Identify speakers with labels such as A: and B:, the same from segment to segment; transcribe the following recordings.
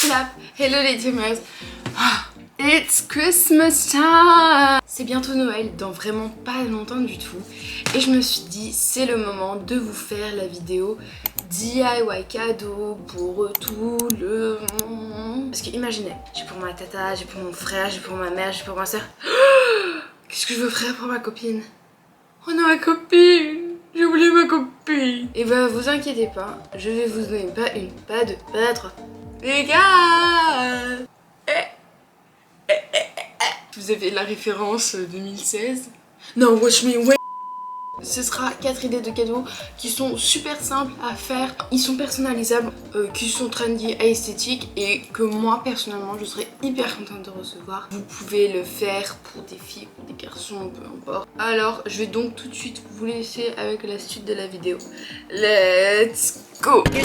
A: clap. Hello les dreamers. It's Christmas time. C'est bientôt Noël, dans vraiment pas longtemps du tout. Et je me suis dit, c'est le moment de vous faire la vidéo DIY cadeau pour tout le monde. Parce que imaginez, j'ai pour ma tata, j'ai pour mon frère, j'ai pour ma mère, j'ai pour ma soeur. Qu'est-ce que je veux faire pour ma copine? Oh non, ma copine! J'ai oublié ma copine! Et bah vous inquiétez pas, je vais vous donner pas une, pas deux, pas trois. Les gars! Vous avez la référence 2016? Non, watch me wait. Ce sera 4 idées de cadeaux qui sont super simples à faire, ils sont personnalisables, qui sont trendy et esthétiques et que moi personnellement je serais hyper contente de recevoir. Vous pouvez le faire pour des filles, pour des garçons, peu importe. Alors je vais donc tout de suite vous laisser avec la suite de la vidéo. Let's go! Et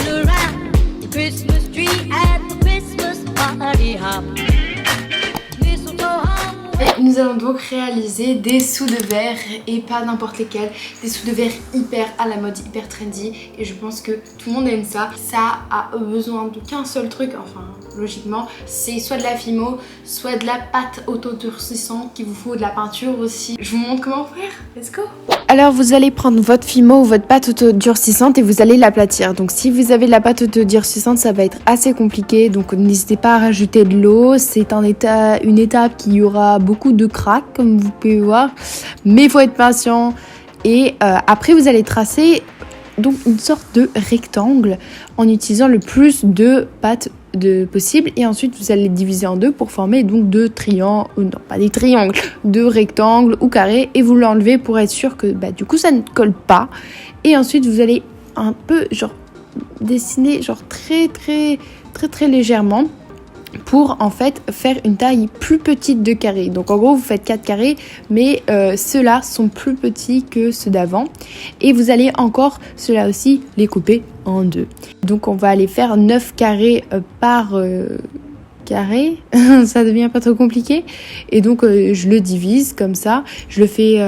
A: nous allons donc réaliser des seaux de verre et pas n'importe lesquels, des seaux de verre hyper à la mode, hyper trendy et je pense que tout le monde aime ça. Ça a besoin de qu'un seul truc, enfin logiquement, c'est soit de la Fimo, soit de la pâte auto-durcissante qu'il vous faut, de la peinture aussi. Je vous montre comment faire, let's go! Alors vous allez prendre votre Fimo ou votre pâte auto-durcissante et vous allez l'aplatir. Donc si vous avez de la pâte auto-durcissante, ça va être assez compliqué, donc n'hésitez pas à rajouter de l'eau. C'est une étape qui aura beaucoup de craques comme vous pouvez voir, mais il faut être patient. Et après vous allez tracer donc une sorte de rectangle en utilisant le plus de pâte possible et ensuite vous allez diviser en deux pour former donc deux triangles, non pas des triangles, deux rectangles ou carrés et vous l'enlevez pour être sûr que du coup ça ne colle pas et ensuite vous allez un peu genre dessiner genre très légèrement pour en fait faire une taille plus petite de carré. Donc en gros vous faites 4 carrés mais ceux-là sont plus petits que ceux d'avant et vous allez encore ceux-là aussi les couper en deux. Donc on va aller faire 9 carrés par carré, ça devient pas trop compliqué et donc je le divise comme ça, je le fais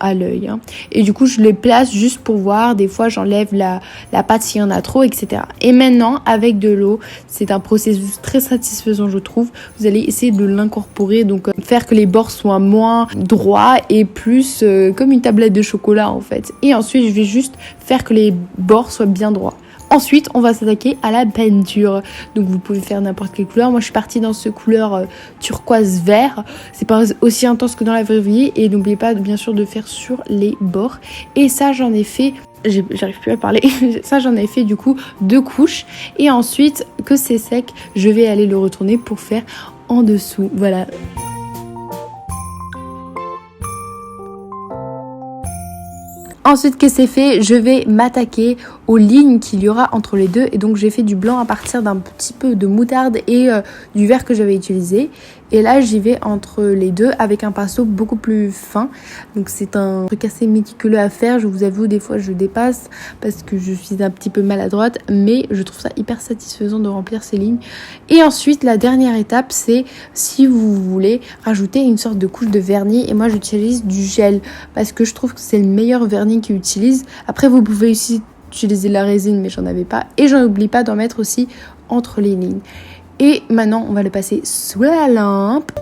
A: à l'œil et du coup je les place juste pour voir, des fois j'enlève la pâte s'il y en a trop, etc. Et maintenant avec de l'eau, c'est un processus très satisfaisant je trouve, vous allez essayer de l'incorporer, donc faire que les bords soient moins droits et plus comme une tablette de chocolat en fait, et ensuite je vais juste faire que les bords soient bien droits. Ensuite, on va s'attaquer à la peinture. Donc vous pouvez faire n'importe quelle couleur. Moi, je suis partie dans ce couleur turquoise vert. C'est pas aussi intense que dans la vraie vie. Et n'oubliez pas, bien sûr, de faire sur les bords. Et ça, j'en ai fait... J'arrive plus à parler. Ça, j'en ai fait du coup 2 couches. Et ensuite, que c'est sec, je vais aller le retourner pour faire en dessous. Voilà. Ensuite que c'est fait, je vais m'attaquer aux lignes qu'il y aura entre les deux. Et donc j'ai fait du blanc à partir d'un petit peu de moutarde et du vert que j'avais utilisé. Et là j'y vais entre les deux avec un pinceau beaucoup plus fin. Donc c'est un truc assez méticuleux à faire. Je vous avoue, des fois je dépasse parce que je suis un petit peu maladroite. Mais je trouve ça hyper satisfaisant de remplir ces lignes. Et ensuite la dernière étape, c'est si vous voulez rajouter une sorte de couche de vernis. Et moi j'utilise du gel parce que je trouve que c'est le meilleur vernis qu'ils utilisent. Après vous pouvez aussi utiliser la résine mais j'en avais pas. Et j'en oublie pas d'en mettre aussi entre les lignes. Et maintenant on va le passer sous la lampe.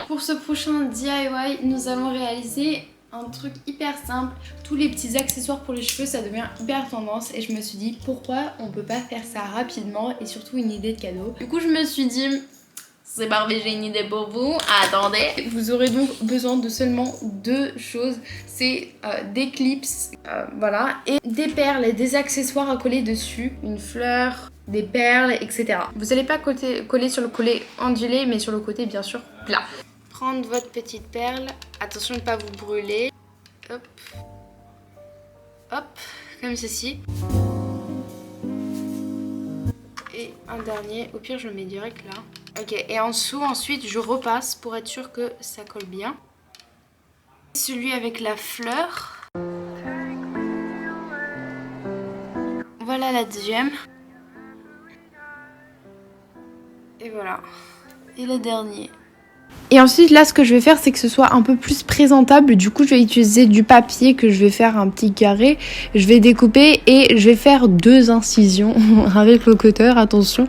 A: Pour ce prochain DIY, nous allons réaliser un truc hyper simple. Tous les petits accessoires pour les cheveux, ça devient hyper tendance et je me suis dit pourquoi on peut pas faire ça rapidement et surtout une idée de cadeau. Du coup je me suis dit c'est Barbie, j'ai une idée pour vous, attendez. Vous aurez donc besoin de seulement 2 choses, c'est des clips, voilà, et des perles et des accessoires à coller dessus, une fleur, des perles, etc. Vous n'allez pas coller sur le collet ondulé mais sur le côté bien sûr plat. Prendre votre petite perle, attention de ne pas vous brûler, hop, hop, comme ceci. Et un dernier, au pire je le mets direct là. Ok, et en dessous ensuite je repasse pour être sûr que ça colle bien. Celui avec la fleur. Voilà la deuxième. Et voilà. Et le dernier. Et ensuite là ce que je vais faire c'est que ce soit un peu plus présentable. Du coup je vais utiliser du papier que je vais faire un petit carré. Je vais découper et je vais faire 2 incisions avec le cutter, attention.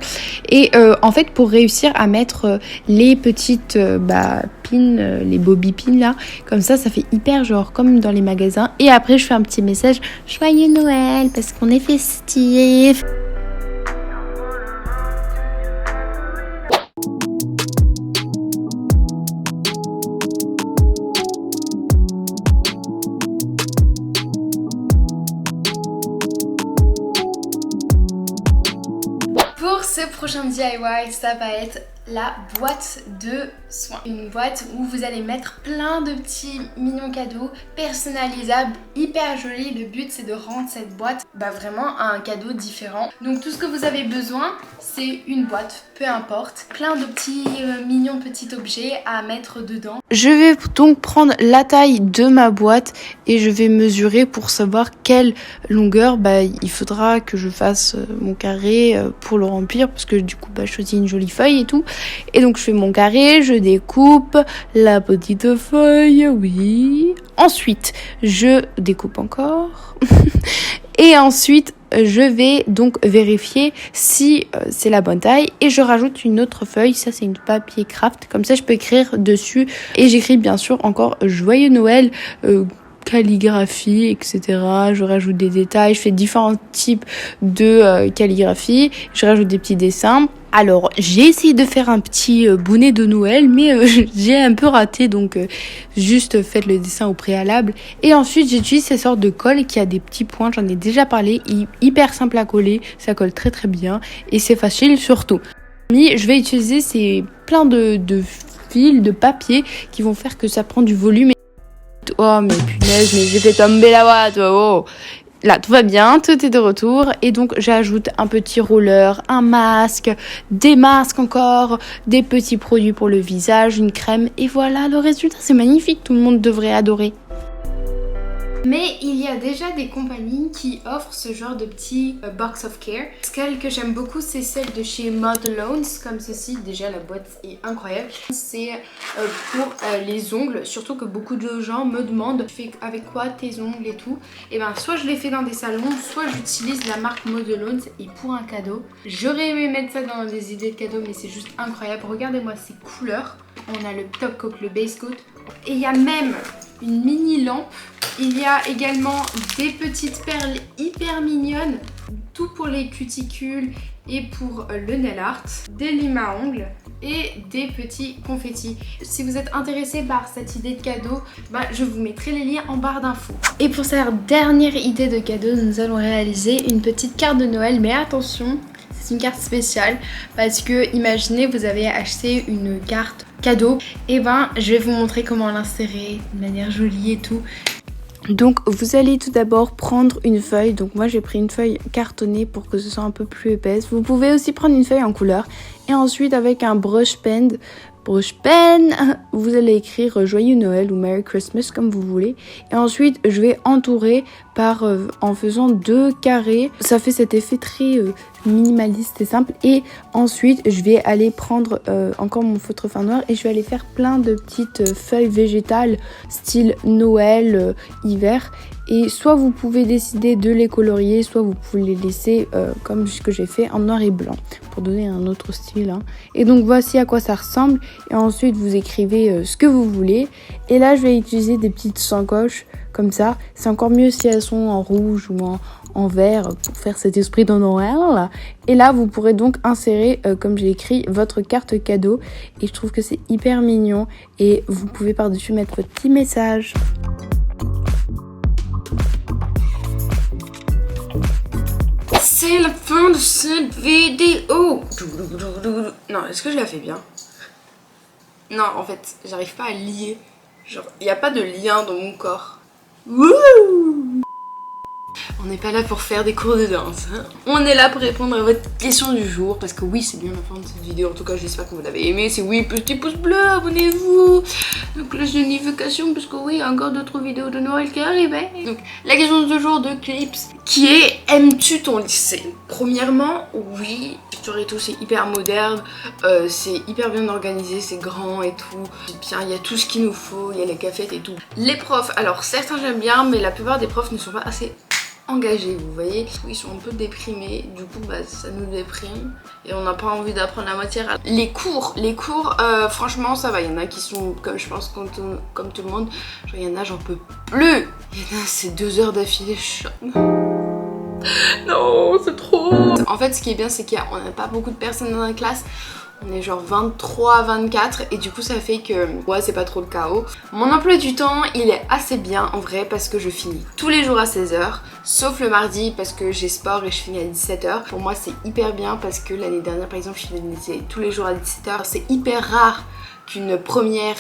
A: Et en fait pour réussir à mettre les petites pins, les bobby pins là, comme ça fait hyper genre comme dans les magasins. Et après je fais un petit message joyeux Noël parce qu'on est festif. Pour ce prochain DIY, ça va être la boîte de soins. Une boîte où vous allez mettre plein de petits mignons cadeaux personnalisables, hyper jolis. Le but c'est de rendre cette boîte vraiment un cadeau différent. Donc tout ce que vous avez besoin c'est une boîte, peu importe. Plein de petits mignons petits objets à mettre dedans. Je vais donc prendre la taille de ma boîte et je vais mesurer pour savoir quelle longueur il faudra que je fasse mon carré pour le remplir, parce que du coup je choisis une jolie feuille et tout. Et donc je fais mon carré, je découpe la petite feuille, oui. Ensuite, je découpe encore. Et ensuite, je vais donc vérifier si c'est la bonne taille. Et je rajoute une autre feuille, ça c'est une papier craft. Comme ça, je peux écrire dessus. Et j'écris bien sûr encore Joyeux Noël, calligraphie, etc. Je rajoute des détails, je fais différents types de calligraphie. Je rajoute des petits dessins. Alors, j'ai essayé de faire un petit bonnet de Noël, mais j'ai un peu raté, donc juste faites le dessin au préalable. Et ensuite, j'utilise ces sortes de colle qui a des petits points, j'en ai déjà parlé, hyper simple à coller, ça colle très très bien et c'est facile surtout. Mais je vais utiliser plein de fils, de papier qui vont faire que ça prend du volume. Oh mais punaise, mais j'ai fait tomber la boîte, oh. Là, tout va bien, tout est de retour. Et donc, j'ajoute un petit roller, un masque, des masques encore, des petits produits pour le visage, une crème. Et voilà, le résultat, c'est magnifique. Tout le monde devrait adorer. Mais il y a déjà des compagnies qui offrent ce genre de petit box of care. Celle que j'aime beaucoup, c'est celle de chez Modelones, comme ceci. Déjà, la boîte est incroyable. C'est pour les ongles, surtout que beaucoup de gens me demandent tu fais avec quoi tes ongles et tout. Et soit je les fais dans des salons, soit j'utilise la marque Modelones. Et pour un cadeau, j'aurais aimé mettre ça dans des idées de cadeaux, mais c'est juste incroyable. Regardez-moi ces couleurs. On a le top coat, le base coat. Et il y a même une mini lampe. Il y a également des petites perles hyper mignonnes, tout pour les cuticules et pour le nail art, des limes à ongles et des petits confettis. Si vous êtes intéressé par cette idée de cadeau, je vous mettrai les liens en barre d'infos. Et pour cette dernière idée de cadeau, nous allons réaliser une petite carte de Noël, mais attention, c'est une carte spéciale parce que imaginez vous avez acheté une carte cadeau, et je vais vous montrer comment l'insérer de manière jolie et tout. Donc vous allez tout d'abord prendre une feuille, donc moi j'ai pris une feuille cartonnée pour que ce soit un peu plus épaisse. Vous pouvez aussi prendre une feuille en couleur et ensuite avec un brush pen, vous allez écrire Joyeux Noël ou Merry Christmas comme vous voulez. Et ensuite je vais entourer en faisant 2 carrés. Ça fait cet effet très minimaliste et simple. Et ensuite je vais aller prendre encore mon feutre fin noir et je vais aller faire plein de petites feuilles végétales style Noël, hiver. Et soit vous pouvez décider de les colorier, soit vous pouvez les laisser comme ce que j'ai fait en noir et blanc pour donner un autre style. Et donc voici à quoi ça ressemble. Et ensuite vous écrivez ce que vous voulez. Et là je vais utiliser des petites encoches comme ça. C'est encore mieux si elles sont en rouge ou en vert pour faire cet esprit de Noël. Et là vous pourrez donc insérer, comme j'ai écrit, votre carte cadeau. Et je trouve que c'est hyper mignon. Et vous pouvez par-dessus mettre votre petit message. C'est la fin de cette vidéo. Non, est-ce que je la fais bien? Non, en fait, j'arrive pas à lier. Genre, il n'y a pas de lien dans mon corps. Wouh! On n'est pas là pour faire des cours de danse, hein. On est là pour répondre à votre question du jour. Parce que oui, c'est bien la fin de cette vidéo. En tout cas, j'espère que vous l'avez aimé. Si oui, petit pouce bleu, abonnez-vous. Donc cloche de notification, parce que oui, il y a encore d'autres vidéos de Noël qui arrivent. Donc la question du jour de Clips, qui est: aimes-tu ton lycée? Premièrement, oui. Et tout, c'est hyper moderne, c'est hyper bien organisé, c'est grand et tout, c'est bien, il y a tout ce qu'il nous faut, il y a les cafettes et tout. Les profs, alors certains j'aime bien, mais la plupart des profs ne sont pas assez engagés, vous voyez. Ils sont un peu déprimés, du coup bah, ça nous déprime et on n'a pas envie d'apprendre la matière. Les cours, franchement ça va, il y en a qui sont, comme je pense comme tout le monde, genre il y en a j'en peux plus, il y en a c'est 2 heures d'affilée, non, c'est trop. En fait, ce qui est bien, c'est qu'on n'a pas beaucoup de personnes dans la classe. On est genre 23, 24 et du coup ça fait que ouais, c'est pas trop le chaos. Mon emploi du temps, il est assez bien en vrai parce que je finis tous les jours à 16h, sauf le mardi parce que j'ai sport et je finis à 17h. Pour moi, c'est hyper bien parce que l'année dernière, par exemple, je finissais tous les jours à 17h. C'est hyper rare qu'une première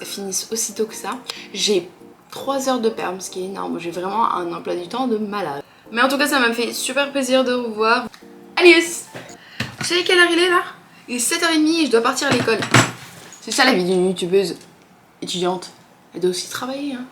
A: finisse aussitôt que ça. J'ai 3 heures de perm, ce qui est énorme. J'ai vraiment un emploi du temps de malade. Mais en tout cas, ça m'a fait super plaisir de vous revoir. Alius! Vous savez quelle heure il est là? Il est 7h30 et je dois partir à l'école. C'est ça la vie d'une youtubeuse étudiante. Elle doit aussi travailler, hein.